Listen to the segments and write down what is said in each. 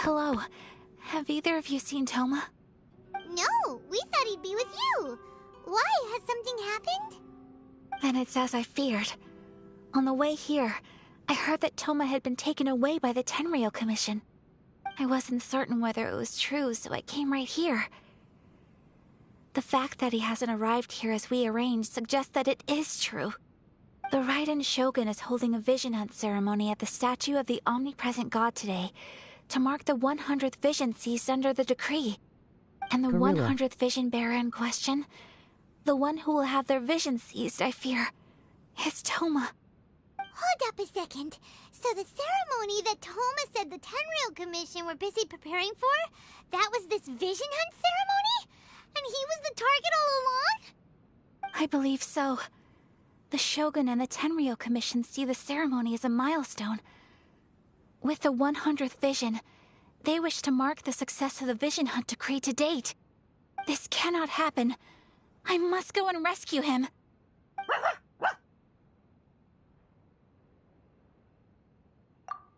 Hello. Have either of you seen Toma? No, we thought he'd be with you. Why? Has something happened? Then it's as I feared. On the way here, I heard that Toma had been taken away by the Tenryou Commission. I wasn't certain whether it was true, so I came right here. The fact that he hasn't arrived here as we arranged suggests that it is true. The Raiden Shogun is holding a vision hunt ceremony at the statue of the omnipresent god today to mark the 100th vision seized under the decree. And the 100th vision bearer in question, the one who will have their vision seized, I fear, is Toma. Hold up a second. So the ceremony that Toma said the Tenryou Commission were busy preparing for, that was this vision hunt ceremony? And he was the target all along? I believe so. The Shogun and the Tenryou Commission see the ceremony as a milestone. With the 100th vision, they wish to mark the success of the vision hunt decree to date. This cannot happen. I must go and rescue him.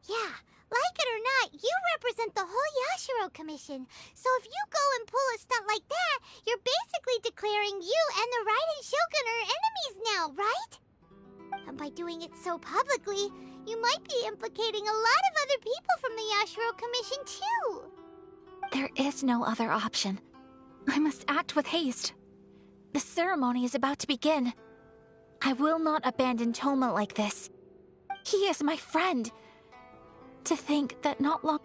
Yeah, like it or not, you represent the whole Yashiro Commission. So if you go and pull a stunt like that, you're basically declaring you and the Raiden Shogun are enemies now, right? And by doing it so publicly, you might be implicating a lot of other people from the Yashiro Commission too. There is no other option. I must act with haste. The ceremony is about to begin. I will not abandon Toma like this. He is my friend. To think that not long...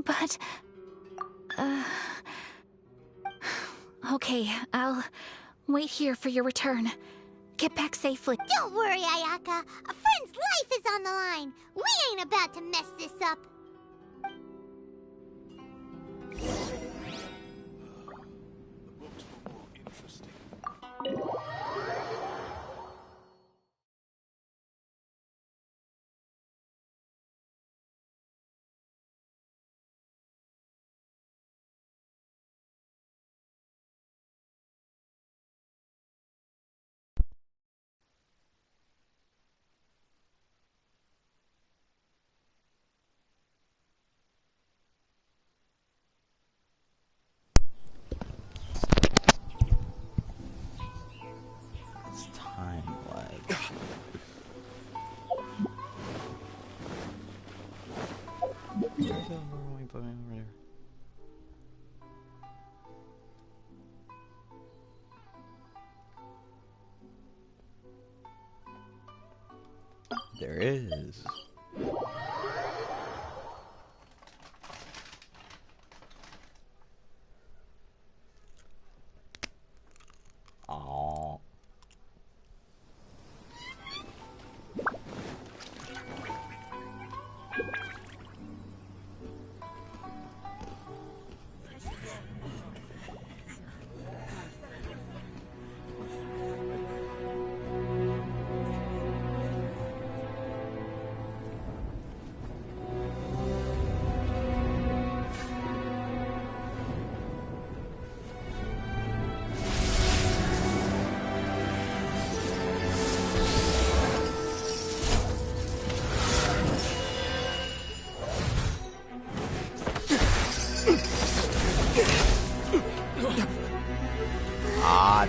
But... Okay, I'll wait here for your return. Get back safely. Don't worry, Ayaka. A friend's life is on the line. We ain't about to mess this up. There is. Aww.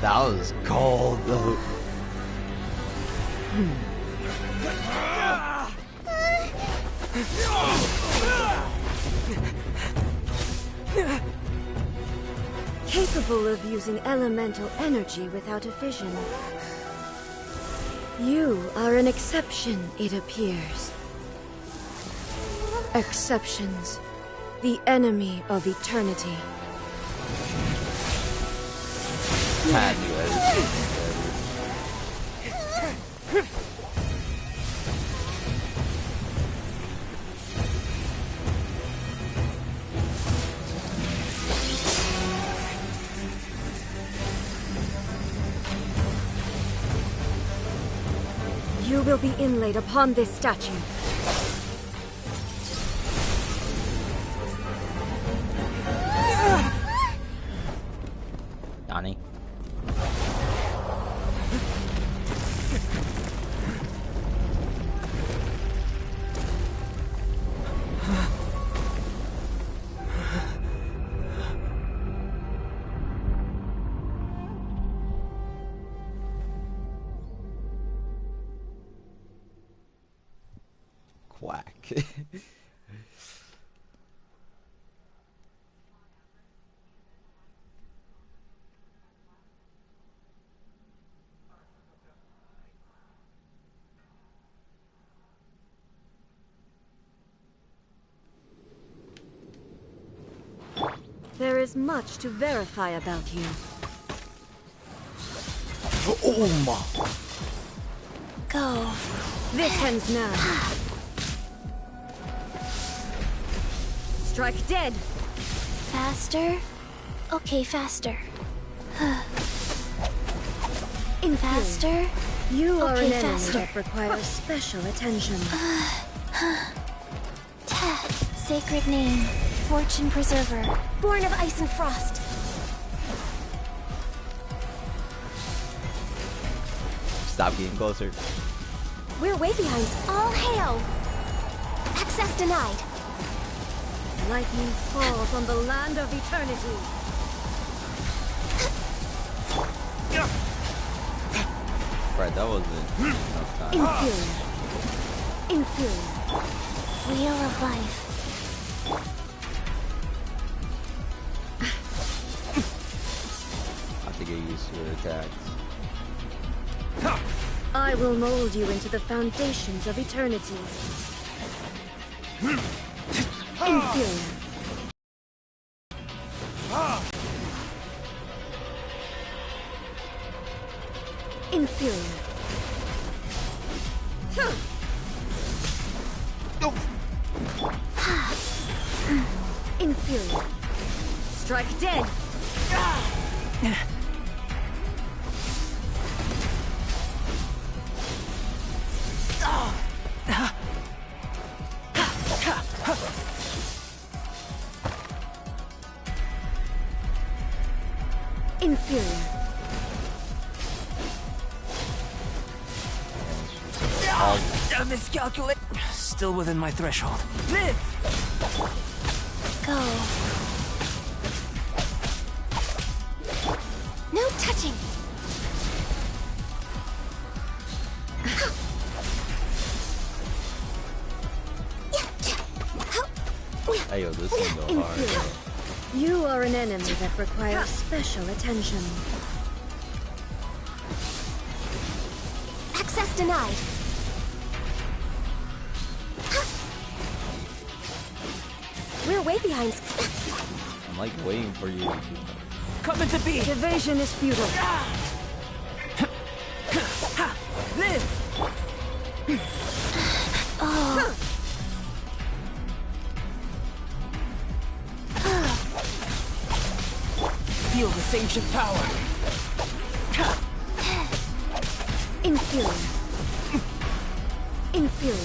That was cold though. Capable of using elemental energy without a fission. You are an exception, it appears. Exceptions, the enemy of eternity. You will be inlaid upon this statue. Donnie. Quack. There is much to verify about you. Oh my! Go. This ends now. Strike dead. Faster? Okay, faster. Faster? You are Okay, an enemy faster. that requires special attention. Sacred name. Fortune Preserver. Born of ice and frost. Stop getting closer. We're way behind. All hail! Access denied. Lightning falls on the land of eternity. Right, that wasn't enough time. Inferior. Wheel of life. I have to get used to her attacks. I will mold you into the foundations of eternity. Inferior. Inferior. Inferior. Strike dead. Inferior. Miscalculate. Still within my threshold. Live! Go. No touching. Hey yo, this thing go hard. Inferior. You are an enemy that requires special attention. Access denied. We're way behind. I'm like waiting for you. Coming to be! Evasion is futile. Live! Feel this ancient power. Inferior. Inferior.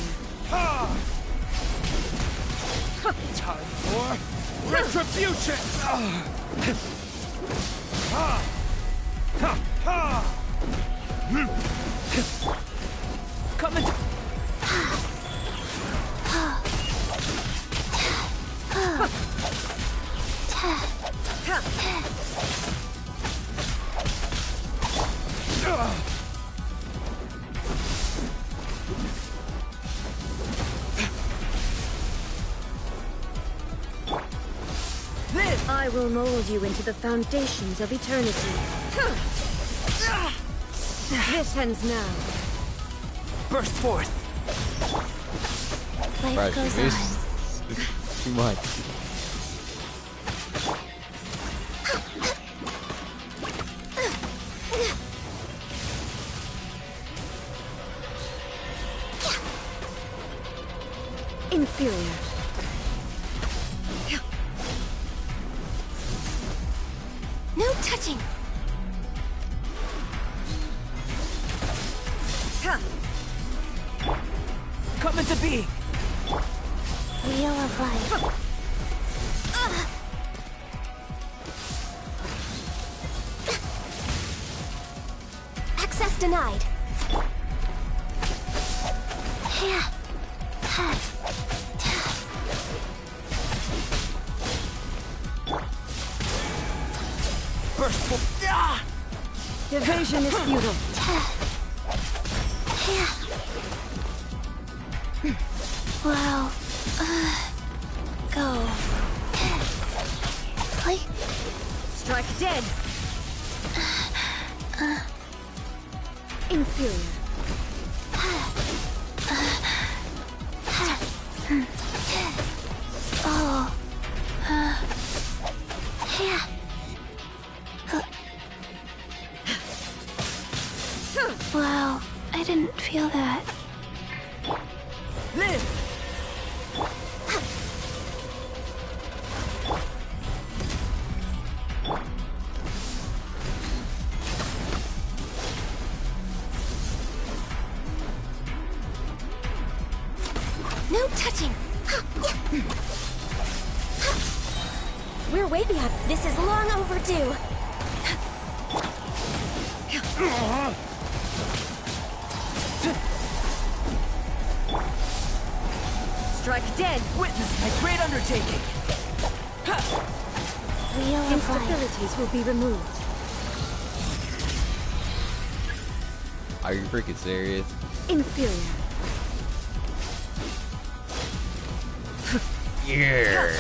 Time for retribution! Coming to... I will mold you into the foundations of eternity. This ends now. Burst forth! Life Right, goes this on. is too much. Inferior. No touching. Coming to be! Wheel of life. Access denied. Burst forth! Evasion is futile. Well, go. Like, Strike dead. Inferior. oh. Yeah. Wow, I didn't feel that. Live! No touching. We're way behind. This is long overdue. Strike dead. Witness my great undertaking! Wheel of life. Instabilities will be removed. Are you freaking serious? Inferior. Yeah.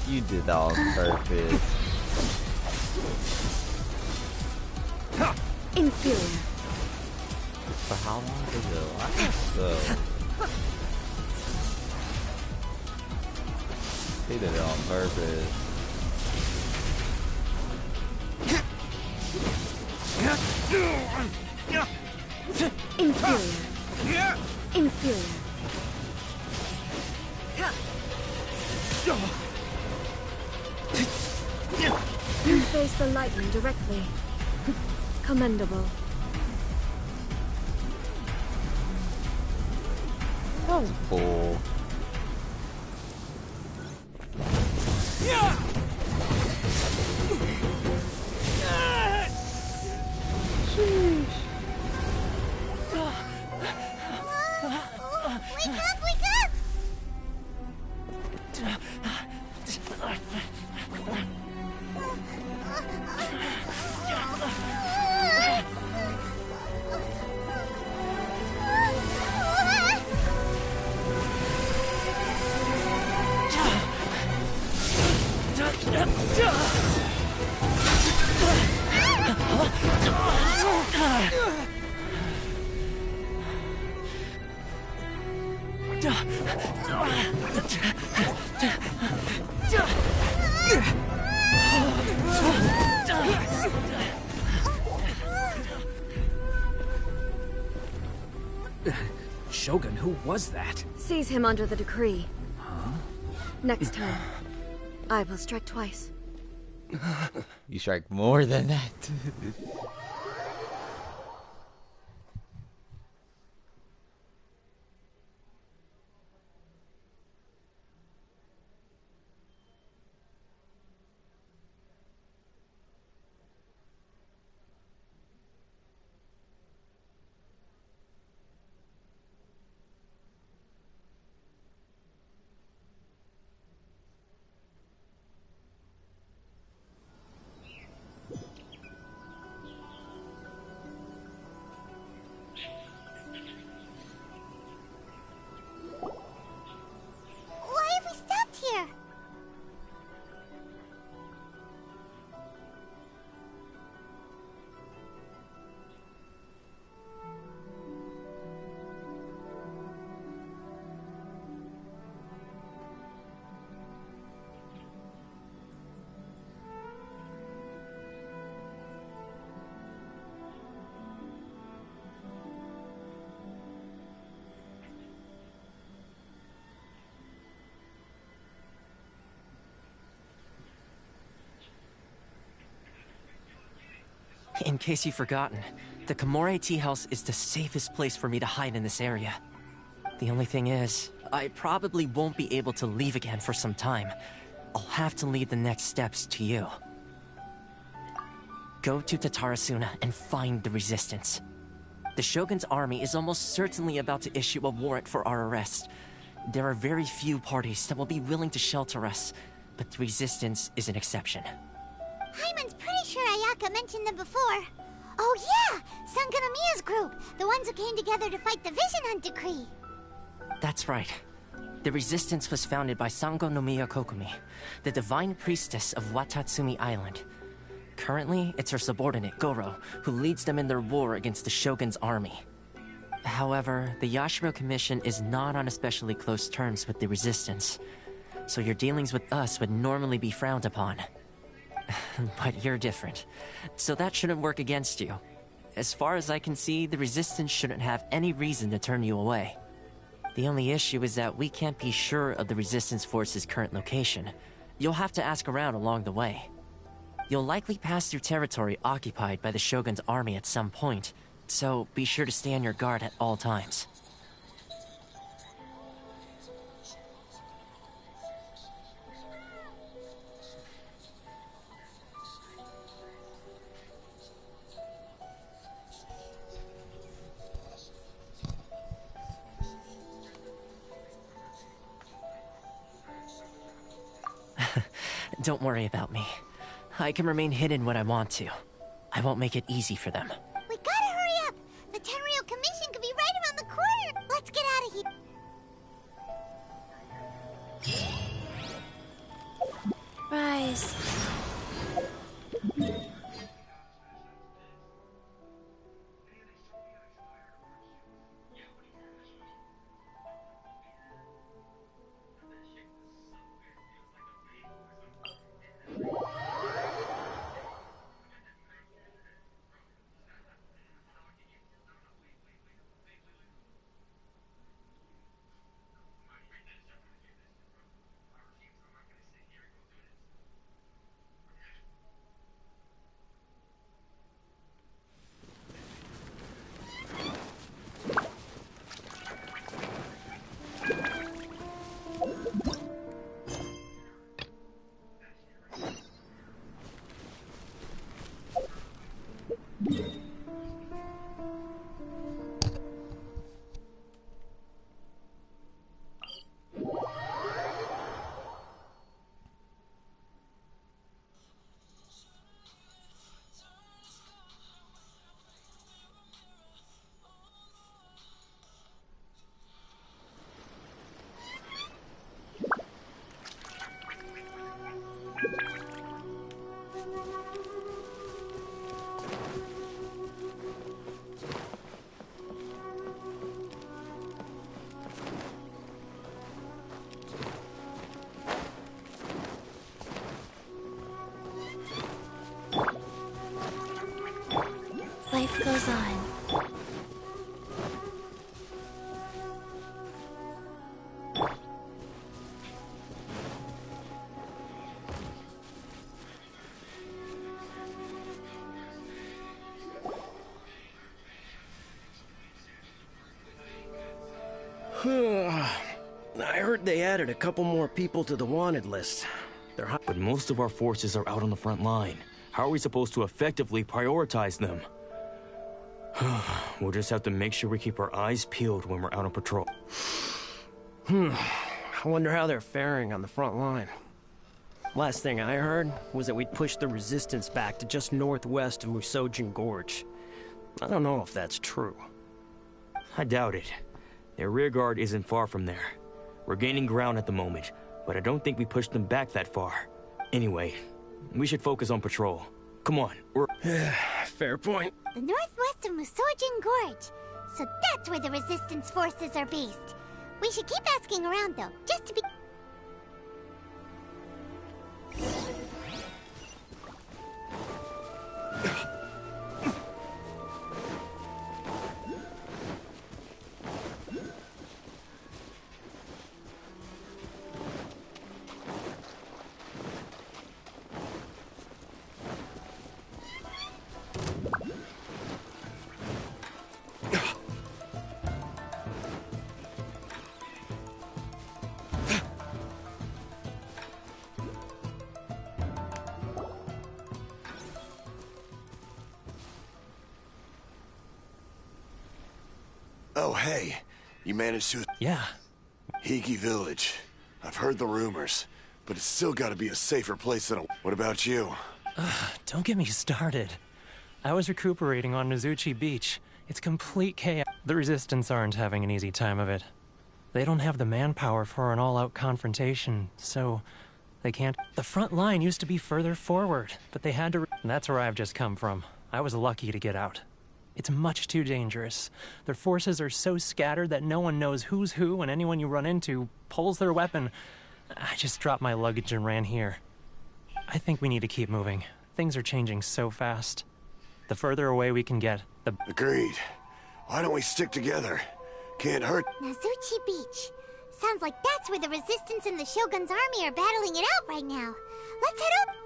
You did that on purpose. Inferior. For how long does it last though? He did it on purpose. Inferior. Inferior. You face the lightning directly. Commendable. That was cool. Wake up, wake up! Shogun, who was that? Seize him under the decree. Next time, I will strike twice. You strike more than that. Why have we stopped here? In case you've forgotten, the Kimura tea house is the safest place for me to hide in this area. The only thing is, I probably won't be able to leave again for some time. I'll have to leave the next steps to you. Go to Tatarasuna and find the resistance. The Shogun's army is almost certainly about to issue a warrant for our arrest. There are very few parties that will be willing to shelter us, but the resistance is an exception. Hyman's pretty sure Ayaka mentioned them before. Oh yeah! Sanganamiya's group! The ones who came together to fight the Vision Hunt decree! That's right. The Resistance was founded by Sango no Miya Kokumi, the divine priestess of Watatsumi Island. Currently, it's her subordinate, Goro, who leads them in their war against the Shogun's army. However, the Yashiro Commission is not on especially close terms with the Resistance, so your dealings with us would normally be frowned upon. But you're different, so that shouldn't work against you. As far as I can see, the Resistance shouldn't have any reason to turn you away. The only issue is that we can't be sure of the Resistance Force's current location. You'll have to ask around along the way. You'll likely pass through territory occupied by the Shogun's army at some point, so be sure to stay on your guard at all times. Don't worry about me. I can remain hidden when I want to. I won't make it easy for them. We gotta hurry up! The Tenryou Commission could be right around the corner! Let's get out of here! Rise. Life goes on. I heard they added a couple more people to the wanted list. But most of our forces are out on the front line. How are we supposed to effectively prioritize them? We'll just have to make sure we keep our eyes peeled when we're out on patrol. I wonder how they're faring on the front line. Last thing I heard was that we'd pushed the Resistance back to just northwest of Musojin Gorge. I don't know if that's true. I doubt it. Their rearguard isn't far from there. We're gaining ground at the moment, but I don't think we pushed them back that far. Anyway, we should focus on patrol. Come on, we're... Fair point. The northwest of Musojin Gorge. So that's where the Resistance forces are based. We should keep asking around, though, just to be... Oh, hey. You managed to... Yeah. Higi Village. I've heard the rumors, but it's still gotta be a safer place than a... What about you? Don't get me started. I was recuperating on Nozuchi Beach. It's complete chaos. The Resistance aren't having an easy time of it. They don't have the manpower for an all-out confrontation, so they can't. The front line used to be further forward, but they had to. That's where I've just come from. I was lucky to get out. It's much too dangerous. Their forces are so scattered that no one knows who's who, and anyone you run into pulls their weapon. I just dropped my luggage and ran here. I think we need to keep moving. Things are changing so fast. The further away we can get, the... Agreed. Why don't we stick together? Can't hurt. Nazuchi Beach. Sounds like that's where the Resistance and the Shogun's army are battling it out right now. Let's head up.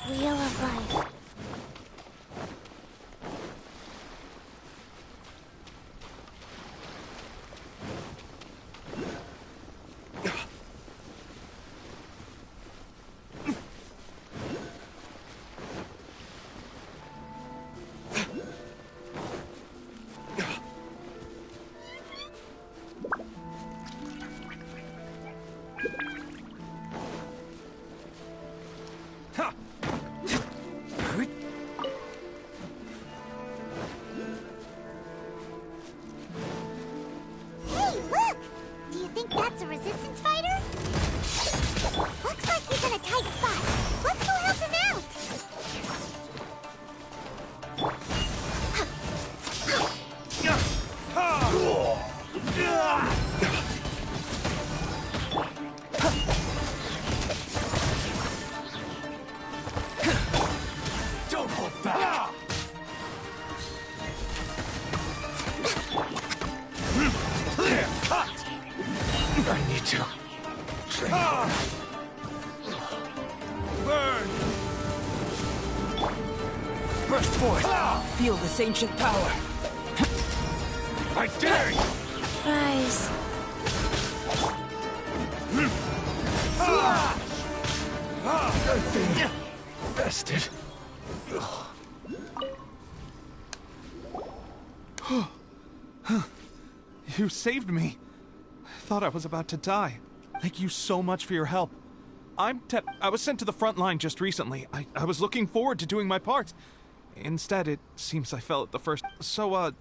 Wheel of Life. Burst forth. Feel this ancient power. I dare you! Rise. Good thing. Bested. You saved me. I thought I was about to die. Thank you so much for your help. I was sent to the front line just recently. I was looking forward to doing my part. Instead, it seems I fell at the first... So,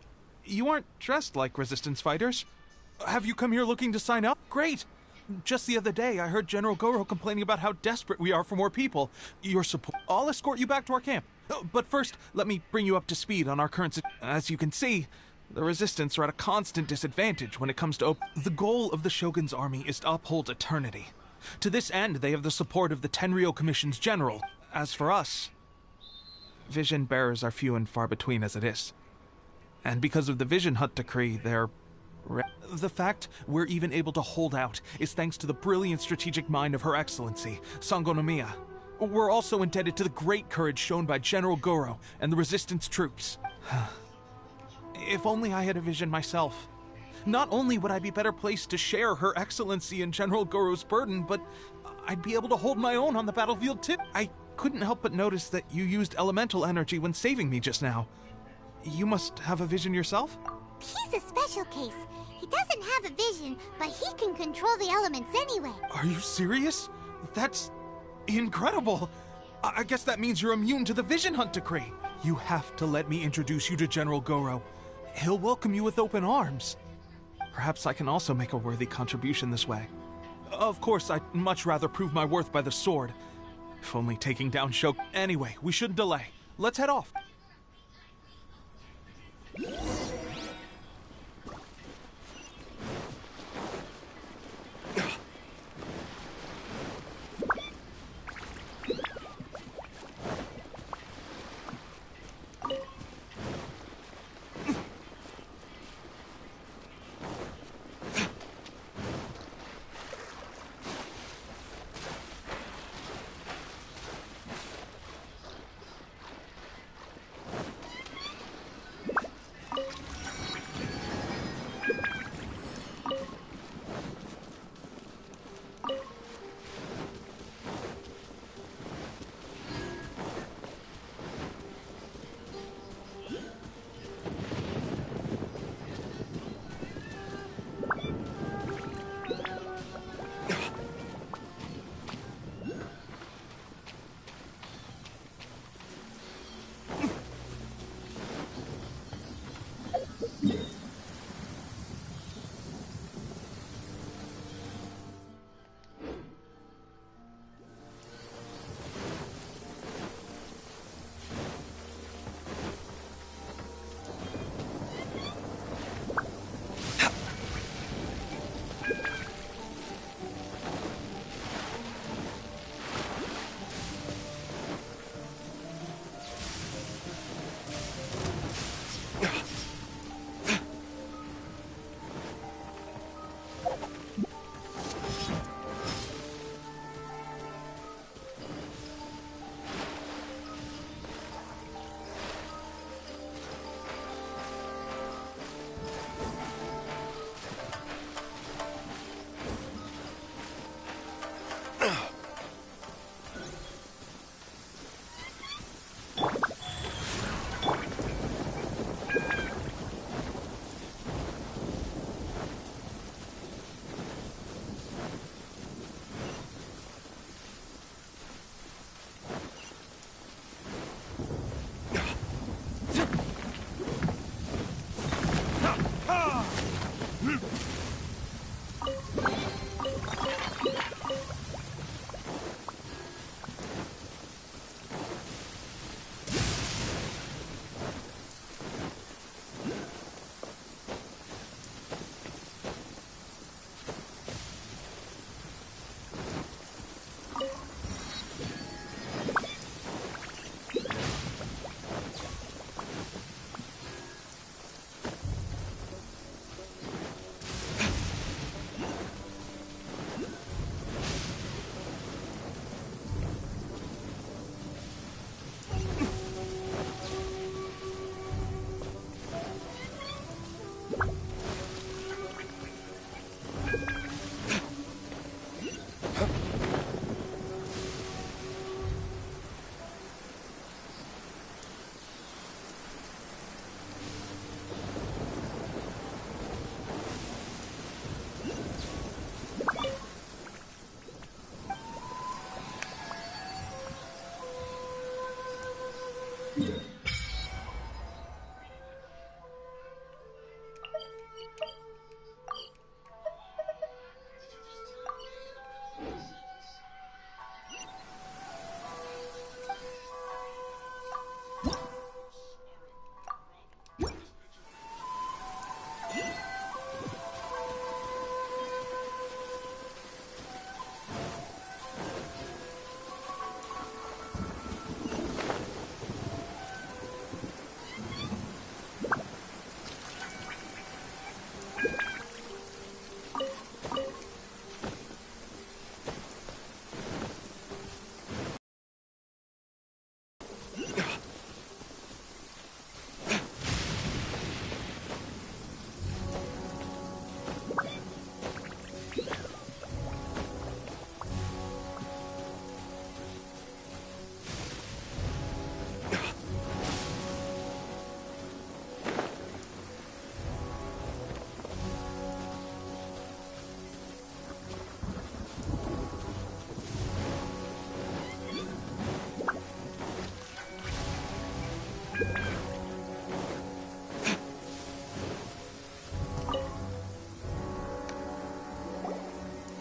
you aren't dressed like resistance fighters? Have you come here looking to sign up? Great! Just the other day, I heard General Goro complaining about how desperate we are for more people. Your support... I'll escort you back to our camp. But first, let me bring you up to speed on our current... As you can see, the Resistance are at a constant disadvantage when it comes to... The goal of the Shogun's army is to uphold eternity. To this end, they have the support of the Tenryou Commission's general. As for us... Vision bearers are few and far between as it is. And because of the Vision Hut decree, they're... The fact we're even able to hold out is thanks to the brilliant strategic mind of Her Excellency, Sangonomiya. We're also indebted to the great courage shown by General Goro and the Resistance troops. If only I had a vision myself. Not only would I be better placed to share Her Excellency and General Goro's burden, but I'd be able to hold my own on the battlefield too. I couldn't help but notice that you used elemental energy when saving me just now. You must have a vision yourself? He's a special case. He doesn't have a vision, but he can control the elements anyway. Are you serious? That's incredible. I guess that means you're immune to the Vision Hunt decree. You have to let me introduce you to General Goro. He'll welcome you with open arms. Perhaps I can also make a worthy contribution this way. Of course, I'd much rather prove my worth by the sword. If only taking down Shok... Anyway, we shouldn't delay. Let's head off.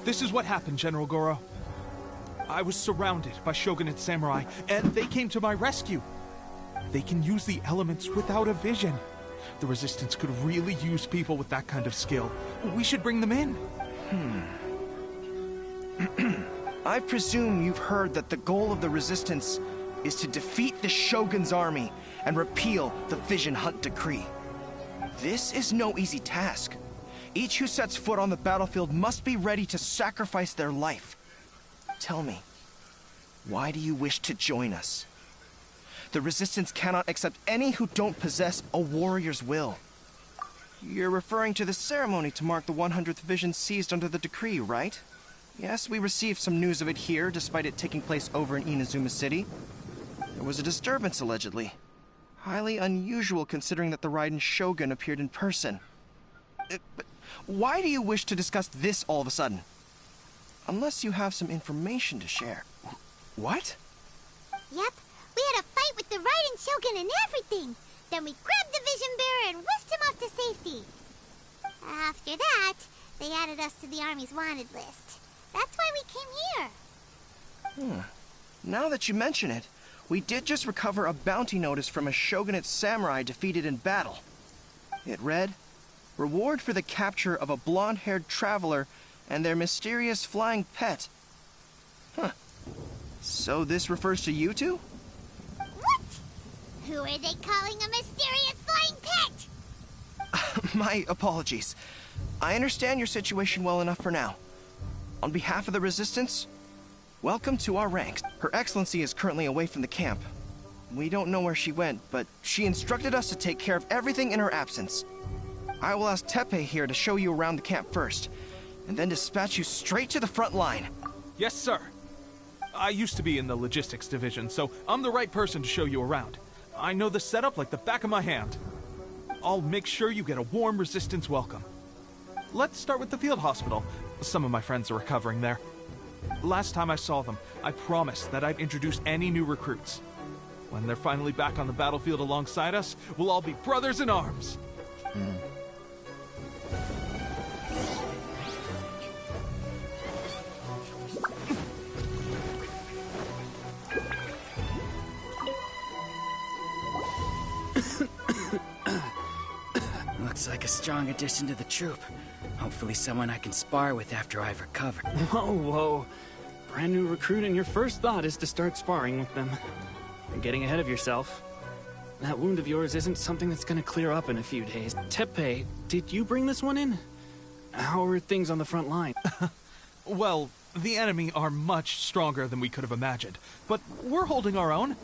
This is what happened, General Goro. I was surrounded by Shogunate samurai, and they came to my rescue. They can use the elements without a vision. The Resistance could really use people with that kind of skill. We should bring them in. I presume you've heard that the goal of the Resistance is to defeat the Shogun's army and repeal the Vision Hunt Decree. This is no easy task. Each who sets foot on the battlefield must be ready to sacrifice their life. Tell me, why do you wish to join us? The Resistance cannot accept any who don't possess a warrior's will. You're referring to the ceremony to mark the 100th Vision seized under the decree, right? Yes, we received some news of it here, despite it taking place over in Inazuma City. There was a disturbance, allegedly. Highly unusual considering that the Raiden Shogun appeared in person. But why do you wish to discuss this all of a sudden? Unless you have some information to share. What? Yep, we had a fight with the Raiden Shogun and everything. Then we grabbed the Vision Bearer and whisked him off to safety. After that, they added us to the Army's wanted list. That's why we came here. Now that you mention it, we did just recover a bounty notice from a Shogunate samurai defeated in battle. It read, "Reward for the capture of a blonde-haired traveler and their mysterious flying pet." So this refers to you two? What? Who are they calling a mysterious flying pet? My apologies. I understand your situation well enough for now. On behalf of the Resistance, welcome to our ranks. Her Excellency is currently away from the camp. We don't know where she went, but she instructed us to take care of everything in her absence. I will ask Teppei here to show you around the camp first, and then dispatch you straight to the front line. Yes, sir. I used to be in the logistics division, so I'm the right person to show you around. I know the setup like the back of my hand. I'll make sure you get a warm Resistance welcome. Let's start with the field hospital. Some of my friends are recovering there. Last time I saw them, I promised that I'd introduce any new recruits. When they're finally back on the battlefield alongside us, we'll all be brothers in arms. Looks like a strong addition to the troop. Hopefully someone I can spar with after I've recovered. Whoa. Brand new recruit and your first thought is to start sparring with them. You're getting ahead of yourself. That wound of yours isn't something that's gonna clear up in a few days. Teppei, did you bring this one in? How are things on the front line? Well, the enemy are much stronger than we could have imagined, but we're holding our own.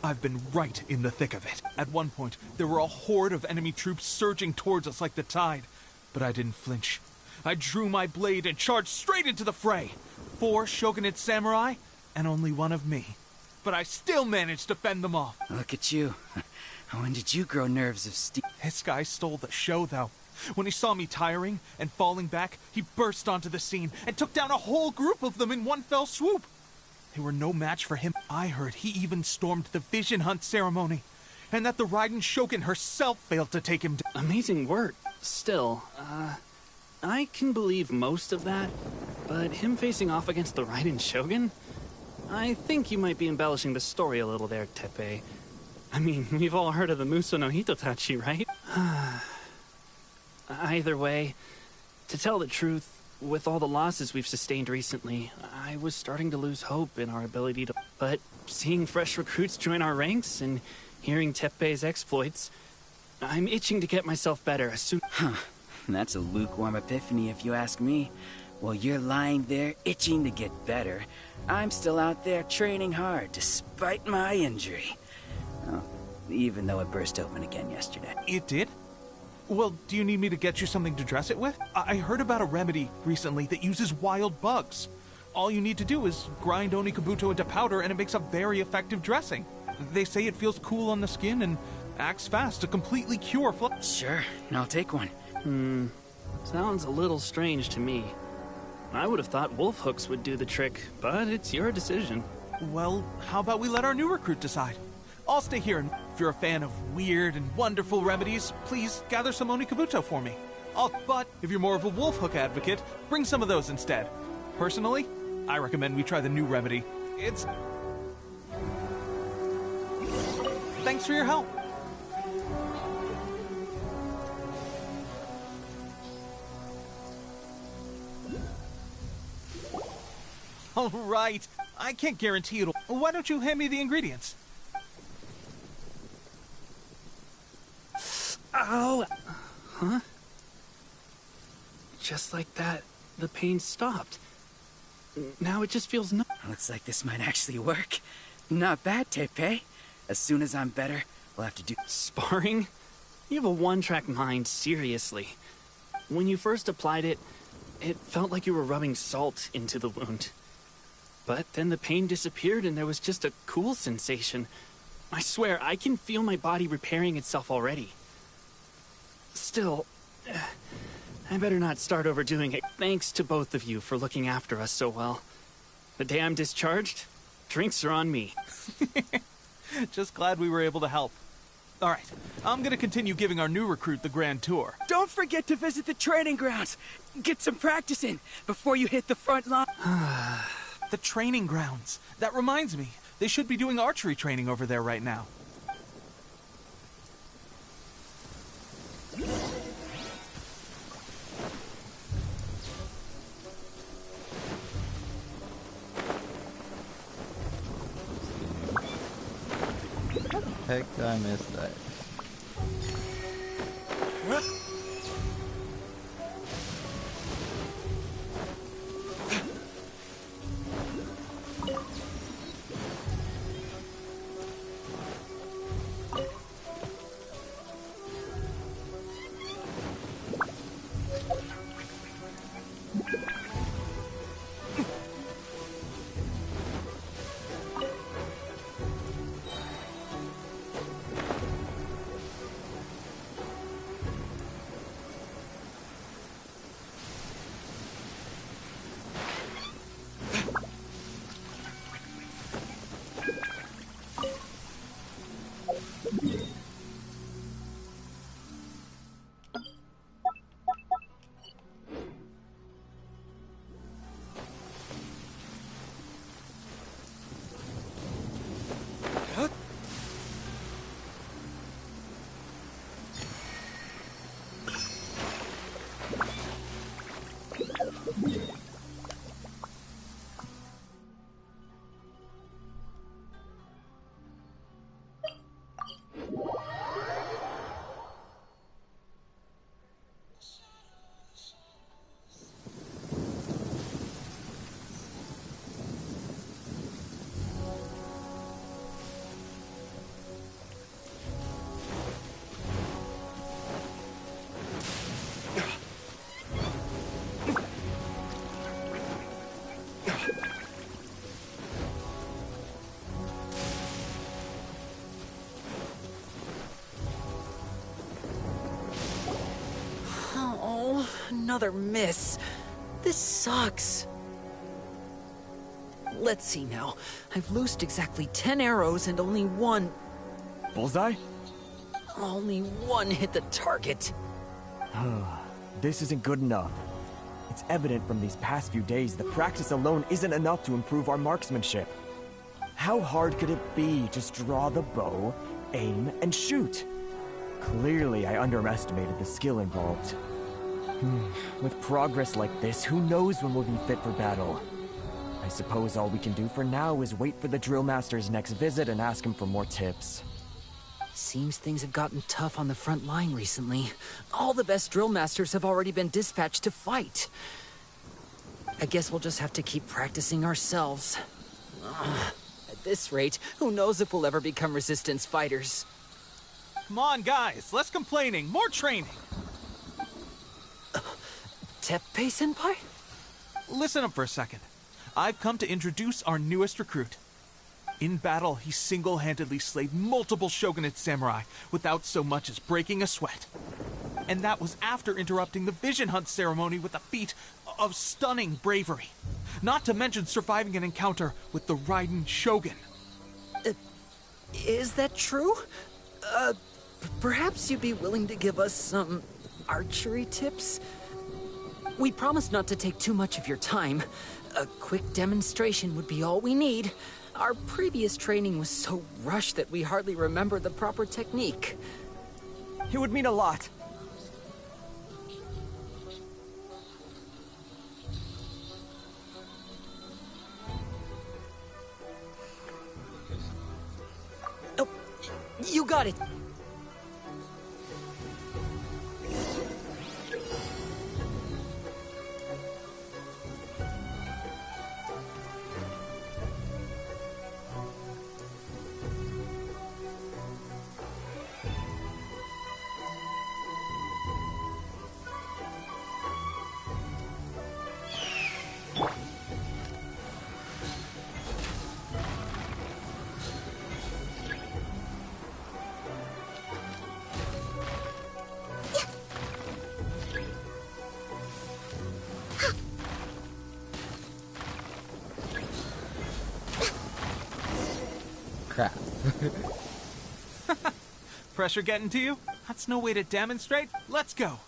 I've been right in the thick of it. At one point, there were a horde of enemy troops surging towards us like the tide, but I didn't flinch. I drew my blade and charged straight into the fray. 4 Shogunate samurai, and only 1 of me. But I still managed to fend them off. Look at you. When did you grow nerves of steel? This guy stole the show, though. When he saw me tiring and falling back, he burst onto the scene and took down a whole group of them in one fell swoop. They were no match for him. I heard he even stormed the Vision Hunt ceremony, and that the Raiden Shogun herself failed to take him down. Amazing work. Still, I can believe most of that, but him facing off against the Raiden Shogun? I think you might be embellishing the story a little there, Teppei. I mean, we've all heard of the Muso no Hitotachi, right? Either way, to tell the truth, with all the losses we've sustained recently, I was starting to lose hope in our ability to... But seeing fresh recruits join our ranks and hearing Teppei's exploits, I'm itching to get myself better as soon... That's a lukewarm epiphany if you ask me. While you're lying there itching to get better, I'm still out there training hard despite my injury. Oh, even though it burst open again yesterday. It did? Well, do you need me to get you something to dress it with? I heard about a remedy recently that uses wild bugs. All you need to do is grind Onikabuto into powder and it makes a very effective dressing. They say it feels cool on the skin and acts fast to completely cure Sure, I'll take one. Sounds a little strange to me. I would have thought wolf hooks would do the trick, but it's your decision. Well, how about we let our new recruit decide? I'll stay here, and if you're a fan of weird and wonderful remedies, please gather some Onikabuto for me. But if you're more of a wolf hook advocate, bring some of those instead. Personally, I recommend we try the new remedy. It's... Thanks for your help. All right. I can't guarantee it'll... Why don't you hand me the ingredients? Ow! Huh? Just like that, the pain stopped. Now it just feels no... Looks like this might actually work. Not bad, Tepe. As soon as I'm better, we'll have to do... Sparring? You have a one-track mind, seriously. When you first applied it, it felt like you were rubbing salt into the wound. But then the pain disappeared and there was just a cool sensation. I swear, I can feel my body repairing itself already. Still, I better not start overdoing it. Thanks to both of you for looking after us so well. The day I'm discharged, drinks are on me. Just glad we were able to help. All right, I'm gonna continue giving our new recruit the grand tour. Don't forget to visit the training grounds. Get some practice in before you hit the front line. The training grounds. That reminds me, they should be doing archery training over there right now. Heck, did I miss that? Another miss. This sucks. Let's see now. I've loosed exactly 10 arrows and only one... Bullseye? Only one hit the target. This isn't good enough. It's evident from these past few days that practice alone isn't enough to improve our marksmanship. How hard could it be? Just draw the bow, aim, and shoot. Clearly, I underestimated the skill involved. With progress like this, who knows when we'll be fit for battle? I suppose all we can do for now is wait for the drill master's next visit and ask him for more tips. Seems things have gotten tough on the front line recently. All the best drill masters have already been dispatched to fight. I guess we'll just have to keep practicing ourselves. At this rate, who knows if we'll ever become resistance fighters. Come on, guys, less complaining, more training. Teppei-senpai? Listen up for a second. I've come to introduce our newest recruit. In battle, he single-handedly slayed multiple shogunate samurai without so much as breaking a sweat. And that was after interrupting the vision hunt ceremony with a feat of stunning bravery. Not to mention surviving an encounter with the Raiden Shogun. Is that true? Perhaps you'd be willing to give us some archery tips? We promise not to take too much of your time. A quick demonstration would be all we need. Our previous training was so rushed that we hardly remember the proper technique. It would mean a lot. Oh, you got it. Crap. Pressure getting to you? That's no way to demonstrate. Let's go.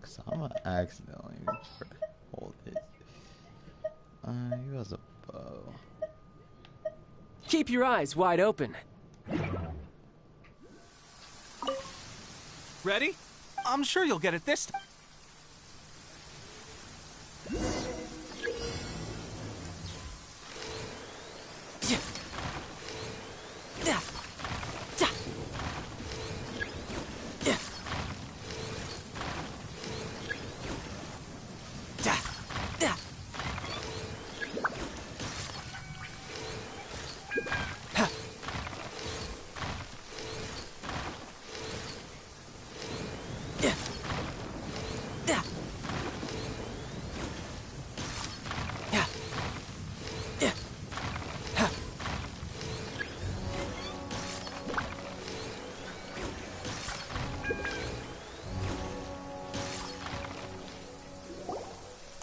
Cause I'm gonna accidentally hold it. He has a bow. Keep your eyes wide open. Ready? I'm sure you'll get it this time.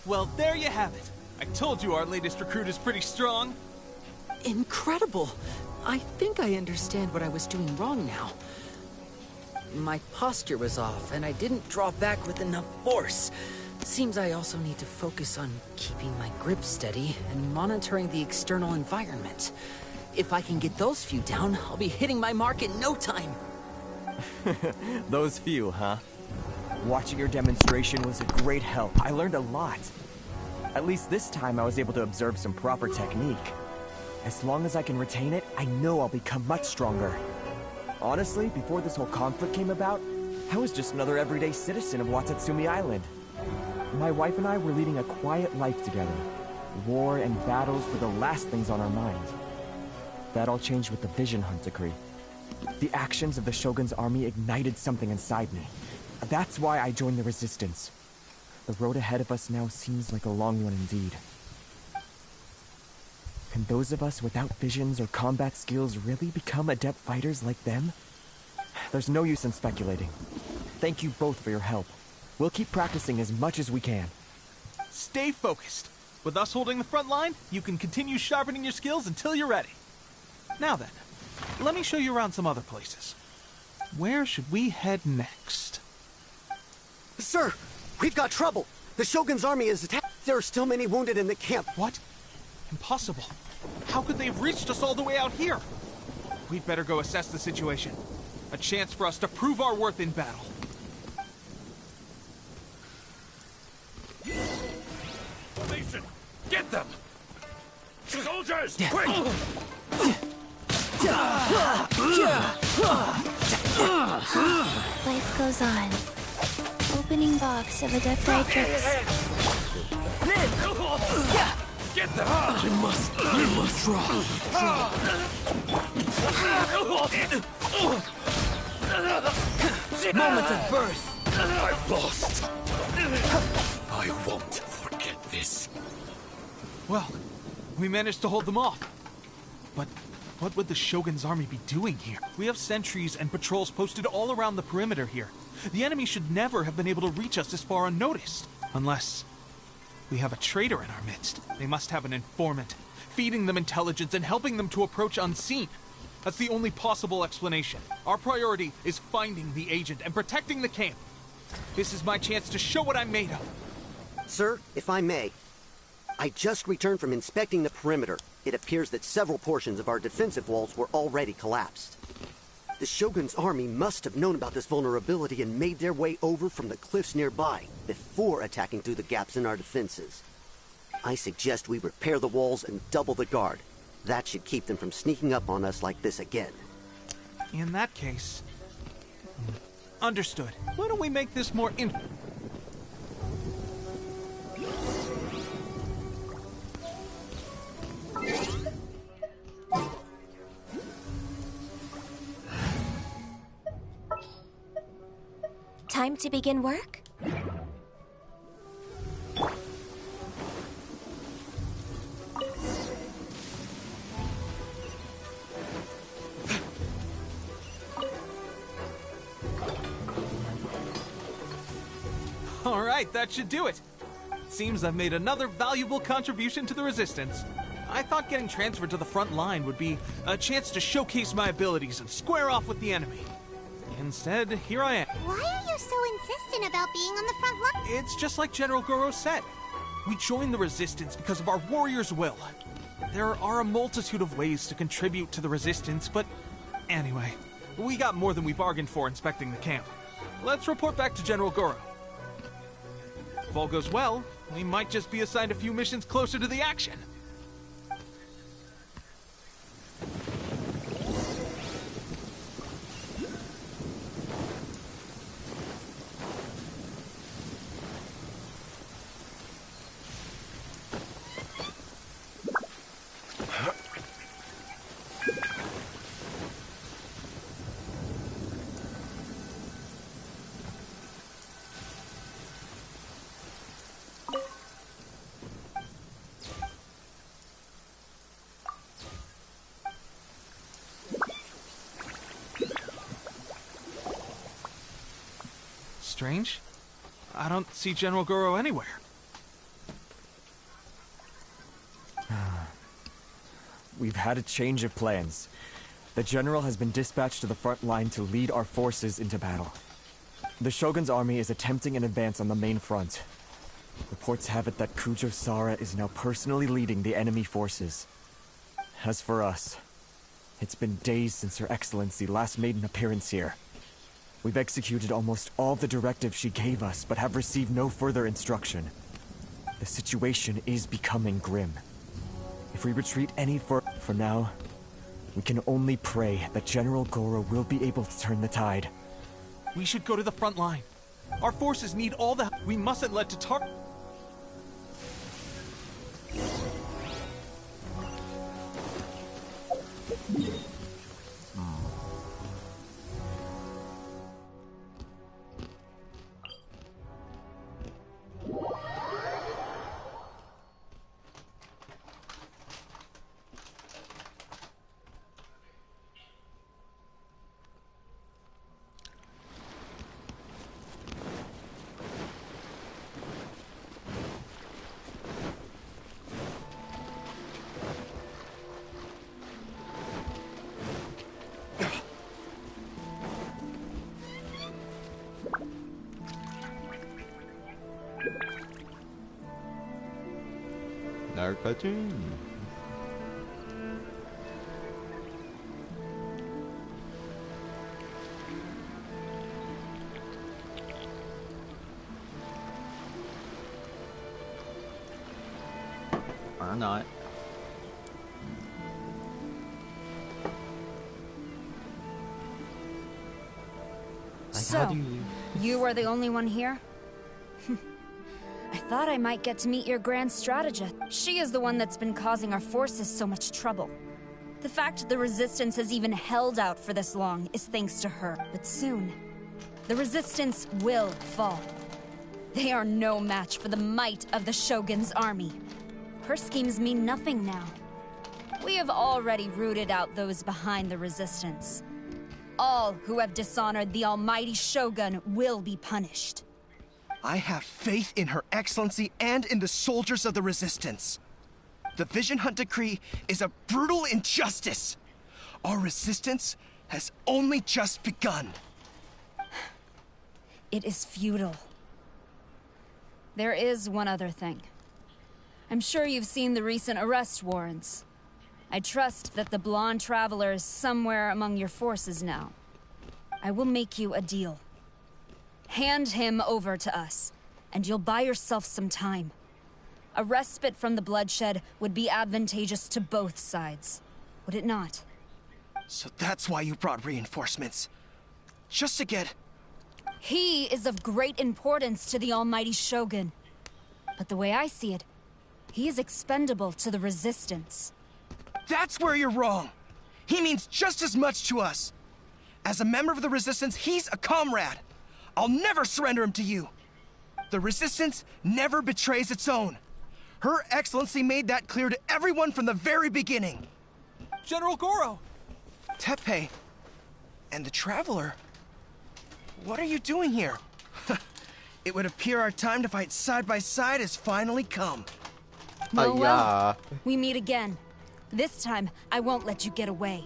Well, there you have it. I told you our latest recruit is pretty strong. Incredible! I think I understand what I was doing wrong now. My posture was off, and I didn't draw back with enough force. Seems I also need to focus on keeping my grip steady and monitoring the external environment. If I can get those few down, I'll be hitting my mark in no time. Those few, huh? Watching your demonstration was a great help. I learned a lot. At least this time I was able to observe some proper technique. As long as I can retain it, I know I'll become much stronger. Honestly, before this whole conflict came about, I was just another everyday citizen of Watatsumi Island. My wife and I were leading a quiet life together. War and battles were the last things on our mind. That all changed with the Vision Hunt decree. The actions of the Shogun's army ignited something inside me. That's why I joined the Resistance. The road ahead of us now seems like a long one indeed. Can those of us without visions or combat skills really become adept fighters like them? There's no use in speculating. Thank you both for your help. We'll keep practicing as much as we can. Stay focused. With us holding the front line, you can continue sharpening your skills until you're ready. Now then, let me show you around some other places. Where should we head next? Sir, we've got trouble. The Shogun's army is attacked. There are still many wounded in the camp. What? Impossible. How could they have reached us all the way out here? We'd better go assess the situation. A chance for us to prove our worth in battle. Formation! Get them! Soldiers, quick! Life goes on. Opening box of Adeptitrix. Get them! I must draw. Moment of birth! I've lost. I won't forget this. Well, we managed to hold them off. But what would the Shogun's army be doing here? We have sentries and patrols posted all around the perimeter here. The enemy should never have been able to reach us this far unnoticed. Unless we have a traitor in our midst. They must have an informant, feeding them intelligence and helping them to approach unseen. That's the only possible explanation. Our priority is finding the agent and protecting the camp. This is my chance to show what I'm made of. Sir, if I may, I just returned from inspecting the perimeter. It appears that several portions of our defensive walls were already collapsed. The Shogun's army must have known about this vulnerability and made their way over from the cliffs nearby before attacking through the gaps in our defenses. I suggest we repair the walls and double the guard. That should keep them from sneaking up on us like this again. In that case... Understood. Why don't we make this more Time to begin work? All right, that should do it. Seems I've made another valuable contribution to the Resistance. I thought getting transferred to the front line would be a chance to showcase my abilities and square off with the enemy. Instead, here I am. Why are you so insistent about being on the front line? It's just like General Goro said. We joined the Resistance because of our warriors' will. There are a multitude of ways to contribute to the Resistance, but anyway, we got more than we bargained for inspecting the camp. Let's report back to General Goro. If all goes well, we might just be assigned a few missions closer to the action. Strange. I don't see General Goro anywhere. We've had a change of plans. The General has been dispatched to the front line to lead our forces into battle. The Shogun's army is attempting an advance on the main front. Reports have it that Kujo Sara is now personally leading the enemy forces. As for us, it's been days since Her Excellency last made an appearance here. We've executed almost all the directives she gave us, but have received no further instruction. The situation is becoming grim. If we retreat any further, for now, we can only pray that General Goro will be able to turn the tide. We should go to the front line. Our forces need all the help. We mustn't let Tatar... Narcotin. Or not. So, you are the only one here? I thought I might get to meet your grand strategist. She is the one that's been causing our forces so much trouble. The fact the Resistance has even held out for this long is thanks to her. But soon, the Resistance will fall. They are no match for the might of the Shogun's army. Her schemes mean nothing now. We have already rooted out those behind the Resistance. All who have dishonored the almighty Shogun will be punished. I have faith in Her Excellency and in the soldiers of the Resistance. The Vision Hunt Decree is a brutal injustice. Our resistance has only just begun. It is futile. There is one other thing. I'm sure you've seen the recent arrest warrants. I trust that the blonde traveler is somewhere among your forces now. I will make you a deal. Hand him over to us, and you'll buy yourself some time. A respite from the bloodshed would be advantageous to both sides, would it not? So that's why you brought reinforcements. Just to get... He is of great importance to the almighty Shogun. But the way I see it, he is expendable to the Resistance. That's where you're wrong. He means just as much to us. As a member of the Resistance, he's a comrade. I'll never surrender him to you. The Resistance never betrays its own. Her Excellency made that clear to everyone from the very beginning. General Goro! Teppei and the Traveler. What are you doing here? It would appear our time to fight side by side has finally come. Well, we meet again. This time, I won't let you get away.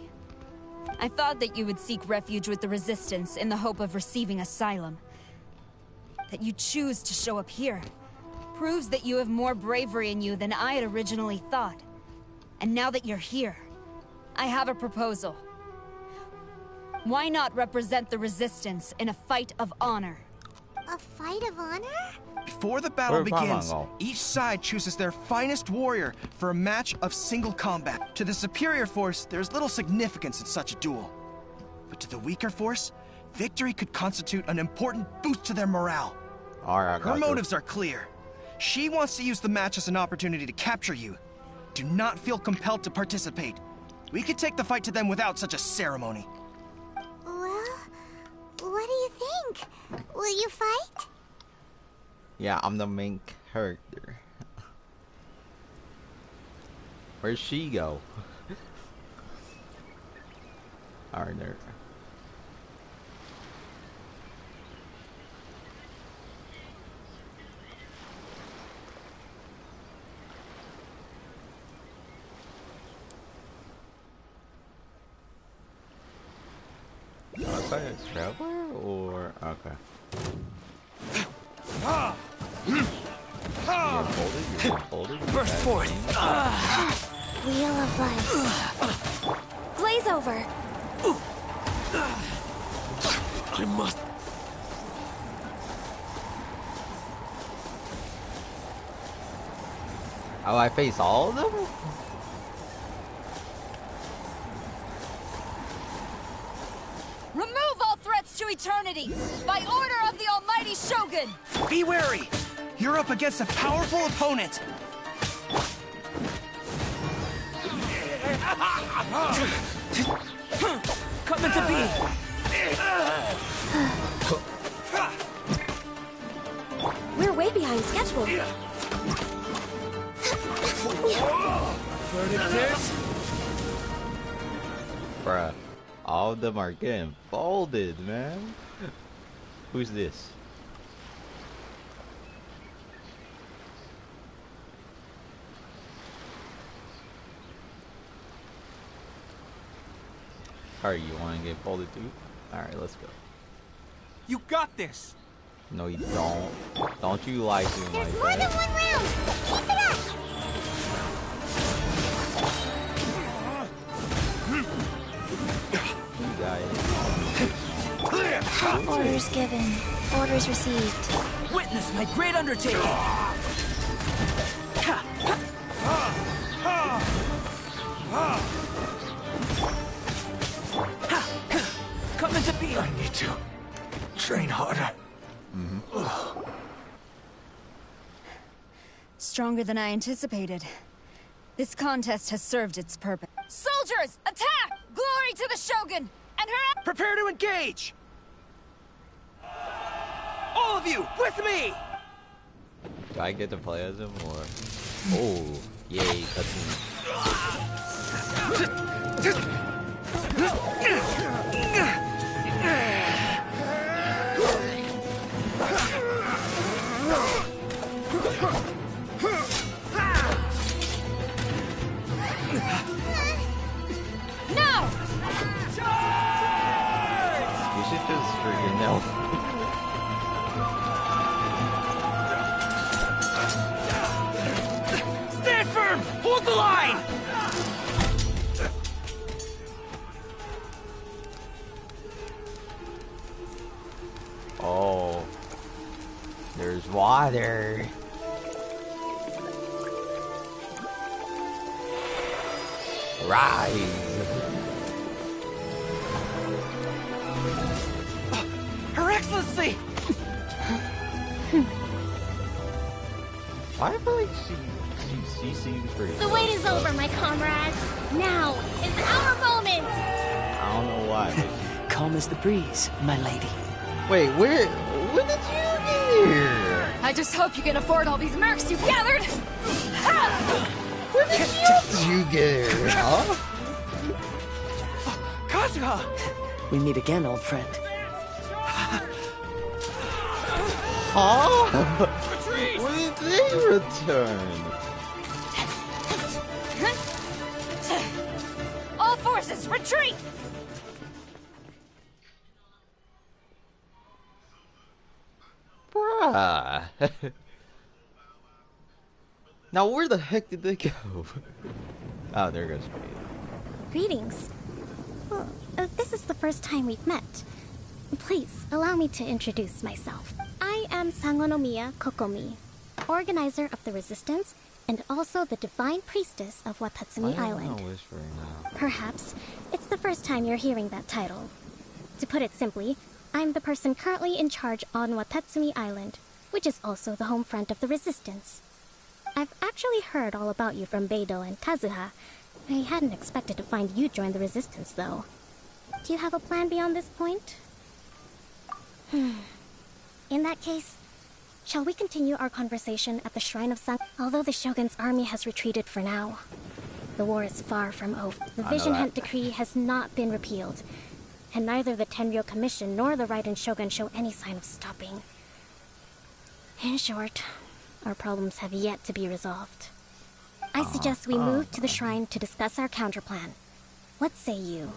I thought that you would seek refuge with the Resistance in the hope of receiving asylum. That you choose to show up here proves that you have more bravery in you than I had originally thought. And now that you're here, I have a proposal. Why not represent the Resistance in a fight of honor? A fight of honor? Before the battle begins, each side chooses their finest warrior for a match of single combat. To the superior force, there's little significance in such a duel. But to the weaker force, victory could constitute an important boost to their morale. Her motives are clear. She wants to use the match as an opportunity to capture you. Do not feel compelled to participate. We could take the fight to them without such a ceremony. Well, what do you think? Will you fight? Yeah, I'm the main character. Where'd she go? Alright, there. Okay, it's Traveler or okay. You're folded. Burst forth. Wheel of Life. Glaze over. I must. Oh, I face all of them? Remove all threats to eternity, by order of the almighty Shogun! Be wary! You're up against a powerful opponent! Come into being! We're way behind schedule. Bruh, all of them are getting folded, man. Who's this? Alright, you want to get folded too? Alright, let's go. You got this! No, you don't. Don't you lie to me like More than that. one round! Keep it up! You guys. Orders given. Orders received. Witness my great undertaking! Come into being! I need to train harder. Stronger than I anticipated. This contest has served its purpose. Soldiers, attack! Glory to the Shogun! And her— Prepare to engage! All of you, with me! Do I get to play as him or? Oh, yay, cutscene. Hold the line! Oh. There's water. Rise. Her Excellency! I feel like she seems pretty. The wait is over, my comrades. Now is our moment. I don't know why. Calm as the breeze, my lady. Wait, when did you get here? I just hope you can afford all these mercs you've gathered. When did you get here, huh? Kazuha! We meet again, old friend. Huh? When did they return? All forces, retreat! Bruh. Now where the heck did they go? Oh, there goes Speed. Greetings. Well, this is the first time we've met. Please, allow me to introduce myself. I am Sangonomiya Kokomi, organizer of the Resistance and also the Divine Priestess of Watatsumi Island. Perhaps it's the first time you're hearing that title. To put it simply, I'm the person currently in charge on Watatsumi Island, which is also the home front of the Resistance. I've actually heard all about you from Beidou and Kazuha. I hadn't expected to find you join the Resistance, though. Do you have a plan beyond this point? In that case, shall we continue our conversation at the Shrine of Sang? Although the Shogun's army has retreated for now, the war is far from over. The Vision Hunt Decree has not been repealed, and neither the Tenryou Commission nor the Raiden Shogun show any sign of stopping. In short, our problems have yet to be resolved. I suggest we move to the shrine to discuss our counterplan. What say you?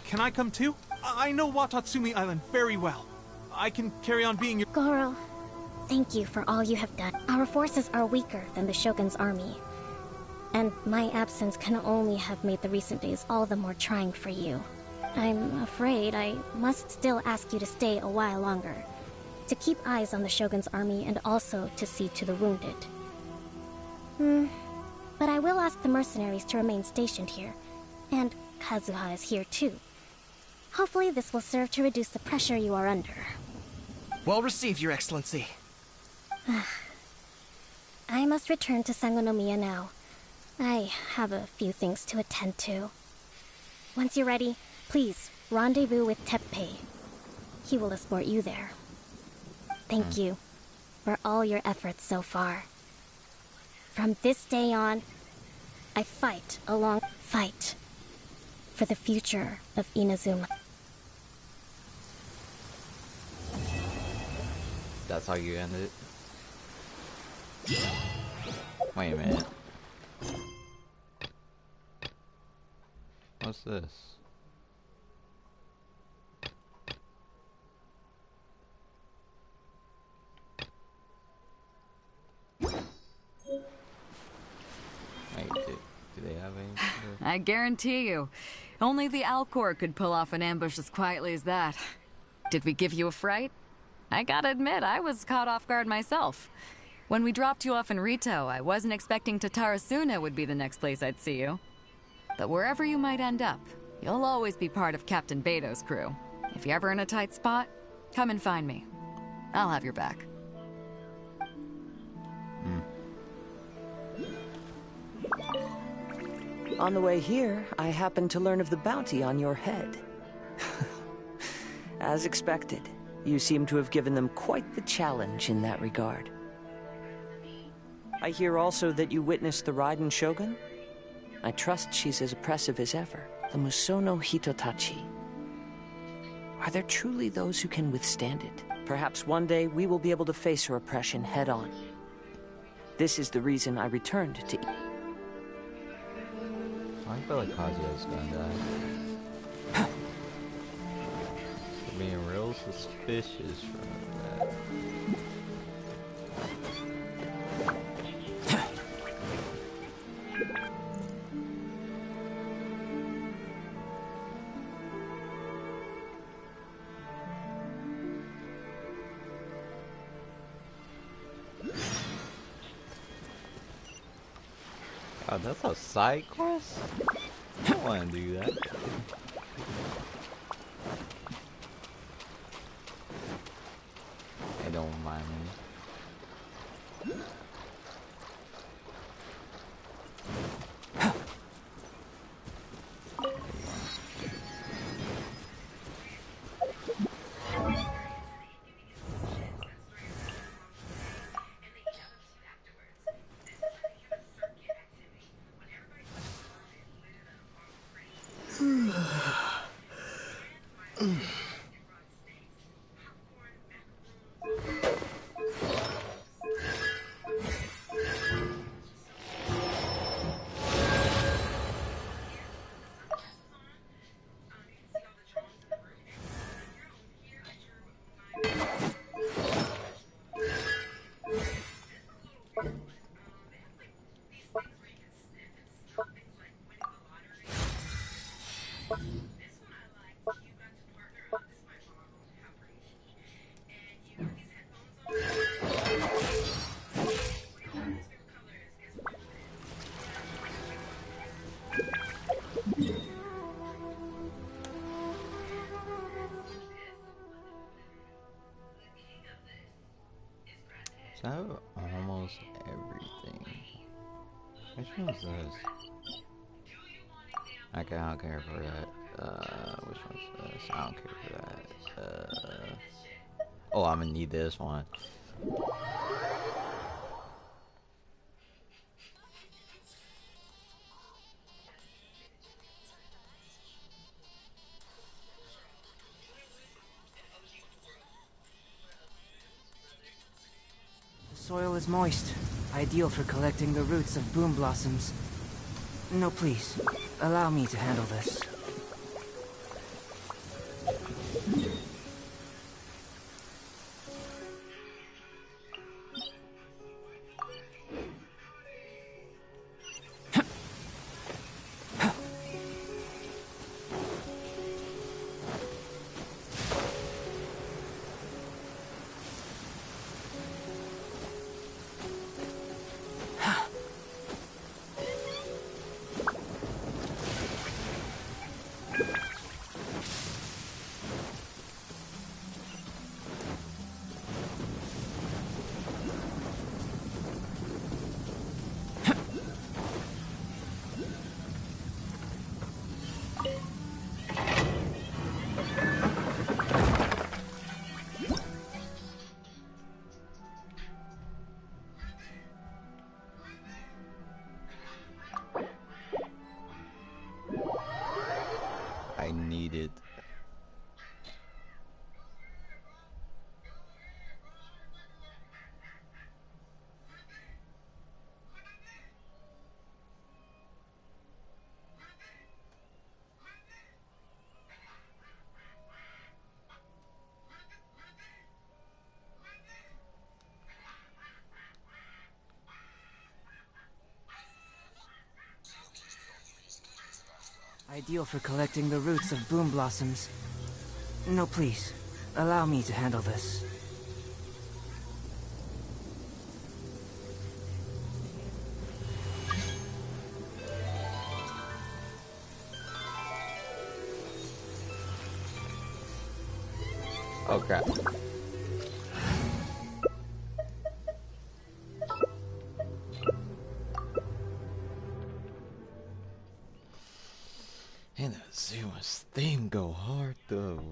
Can I come too? I know Watatsumi Island very well. I can carry on being your— Goro, thank you for all you have done. Our forces are weaker than the Shogun's army, and my absence can only have made the recent days all the more trying for you. I'm afraid I must still ask you to stay a while longer, to keep eyes on the Shogun's army and also to see to the wounded. But I will ask the mercenaries to remain stationed here, and Kazuha is here too. Hopefully this will serve to reduce the pressure you are under. Well received, Your Excellency. I must return to Sangonomiya now. I have a few things to attend to. Once you're ready, please rendezvous with Teppei. He will escort you there. Thank you for all your efforts so far. From this day on, I fight for the future of Inazuma. That's how you end it? Wait a minute. What's this? Wait, do they have any? I guarantee you, only the Alcor could pull off an ambush as quietly as that. Did we give you a fright? I gotta admit, I was caught off guard myself. When we dropped you off in Rito, I wasn't expecting Tatarasuna would be the next place I'd see you. But wherever you might end up, you'll always be part of Captain Beidou's crew. If you're ever in a tight spot, come and find me. I'll have your back. On the way here, I happened to learn of the bounty on your head. As expected, you seem to have given them quite the challenge in that regard. I hear also that you witnessed the Raiden Shogun? I trust she's as oppressive as ever. The Musono Hitotachi. Are there truly those who can withstand it? Perhaps one day we will be able to face her oppression head-on. This is the reason I returned to... I feel like Kazuya's gonna die. You're being real suspicious from that. God, that's a side quest? I don't want to do that. Hey, don't mind me. So I have almost everything. Which one's this? Okay, I don't care for that. Which one's this? I don't care for that. Oh, I'm gonna need this one. The soil is moist, ideal for collecting the roots of boom blossoms. No, please. Allow me to handle this. I need it. Ideal for collecting the roots of boom blossoms. No, please. Allow me to handle this. Oh crap. Inazuma's theme go hard though.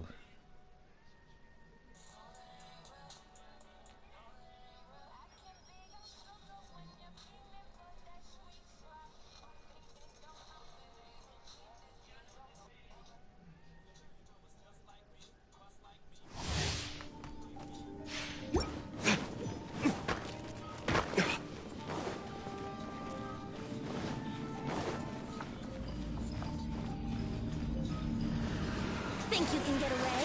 think you can get away?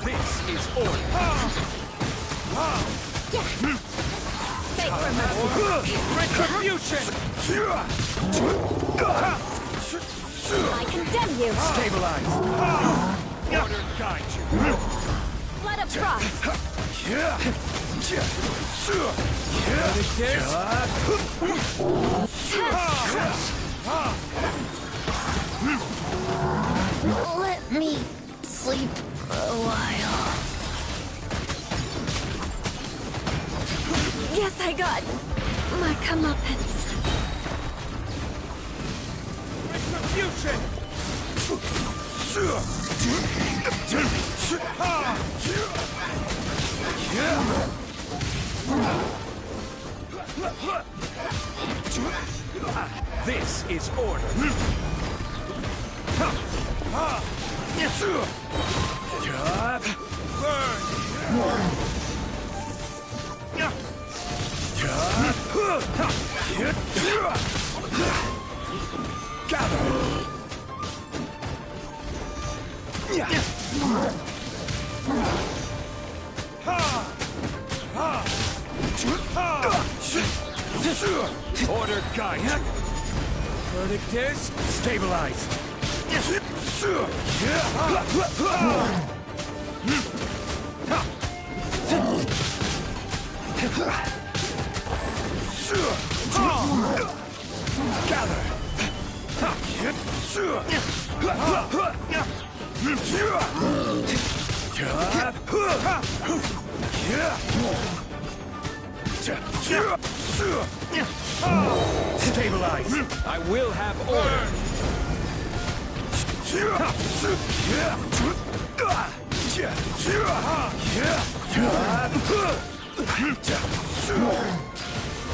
This is order. Fake for mercy. Retribution! I condemn you. Stabilize. Order guide you. Let him cross. Let me sleep for a while. Yes, I got my comeuppance. Retribution! This is order. Order guide you. Verdict is stabilize. Gather. Stabilize. I will have order.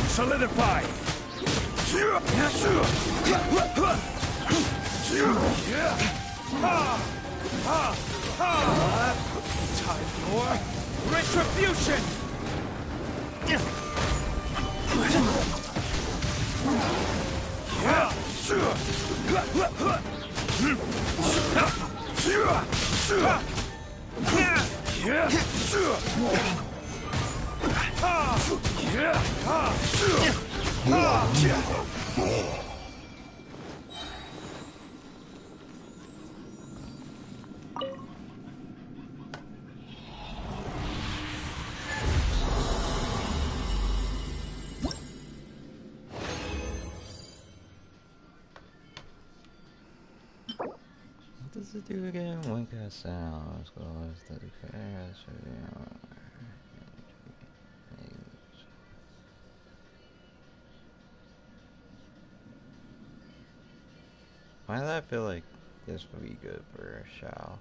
Solidify. Time for retribution. What does it do again? One cast sounds. Why do I feel like this would be good for Shao?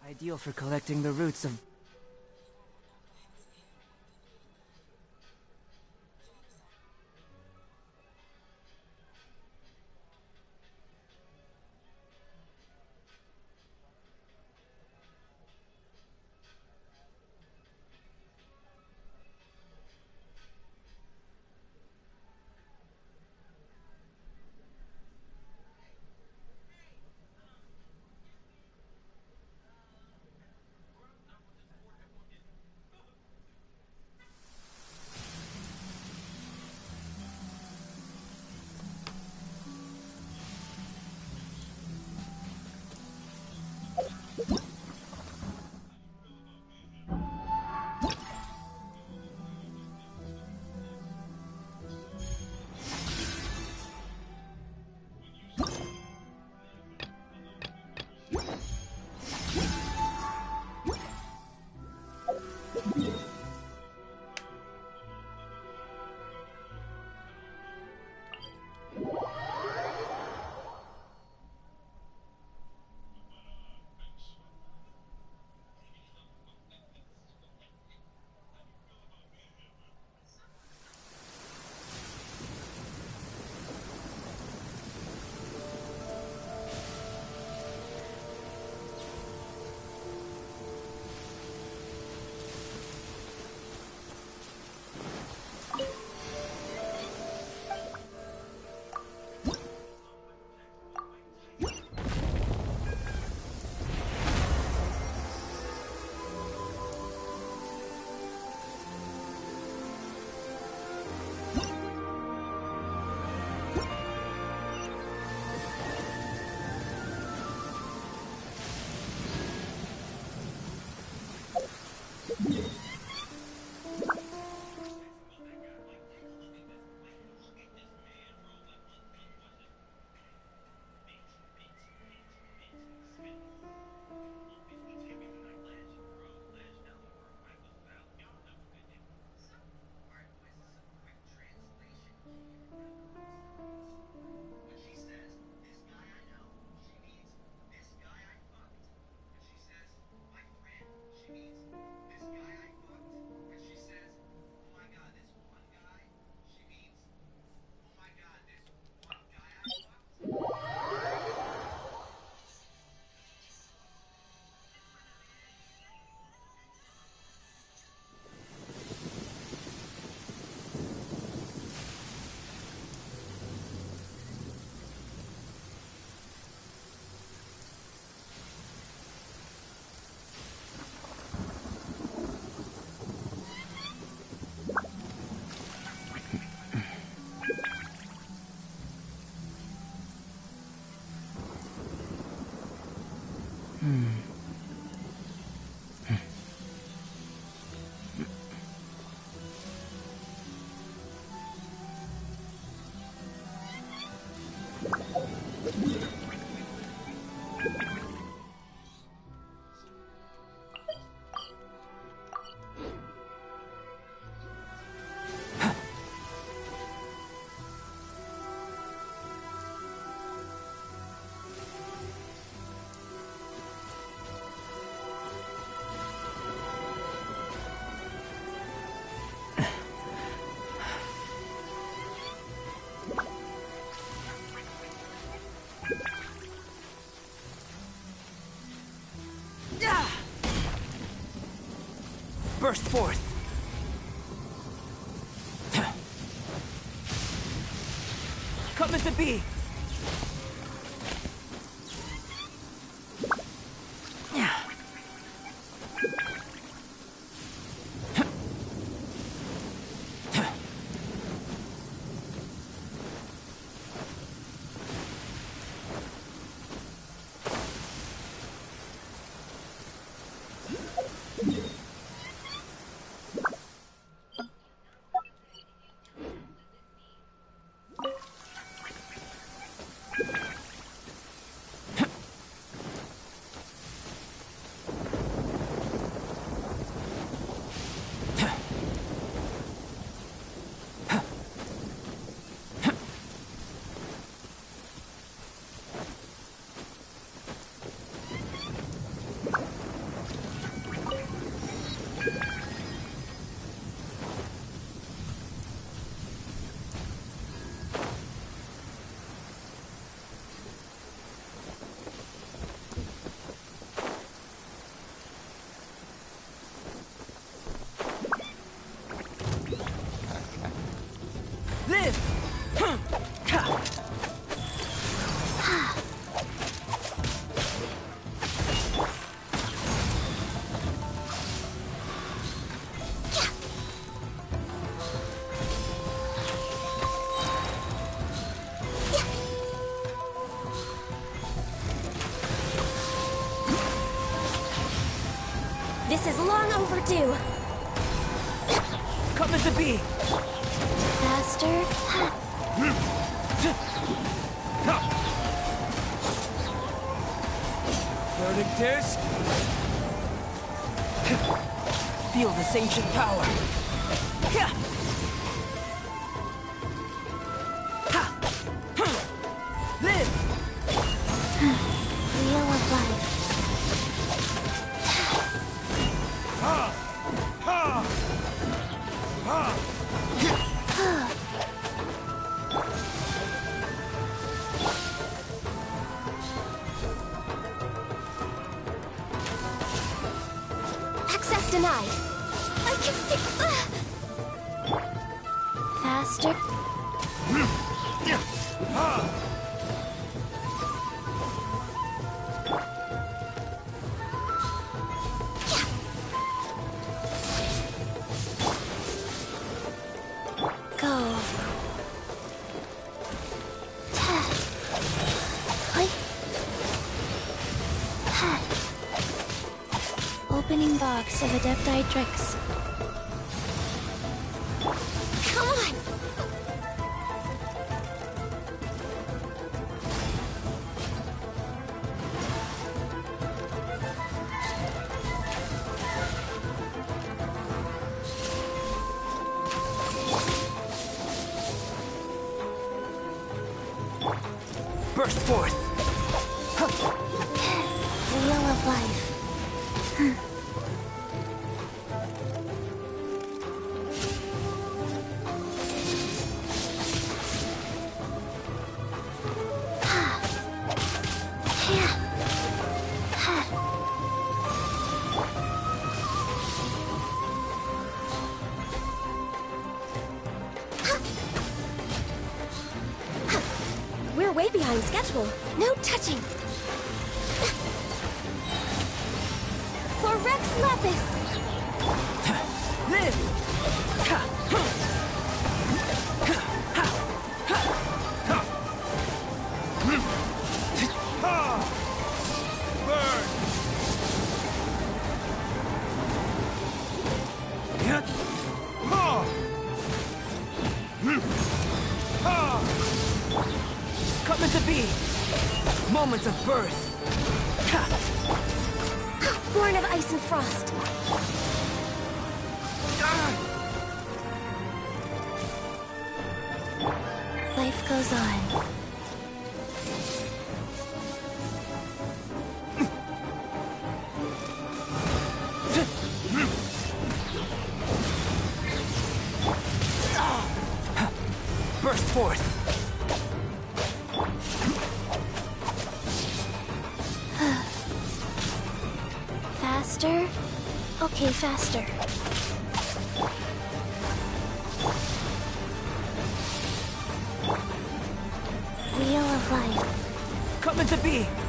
Ideal for collecting the roots of... Burst forth. Come into be. This is long overdue. Come into be. Faster. Verdict is... Feel this ancient power. Live! Wheel of life. Access denied. I can see. Faster. Go. Opening box of Adepti tricks. Come on! Burst forth. Wheel of life. We're way behind schedule. No touching. For Rex Lapis. Live! Burn! Come into be. Moments of birth. Born of ice and frost. Life goes on. Burst forth. Faster? Okay, faster. Wheel of Life. Coming to be!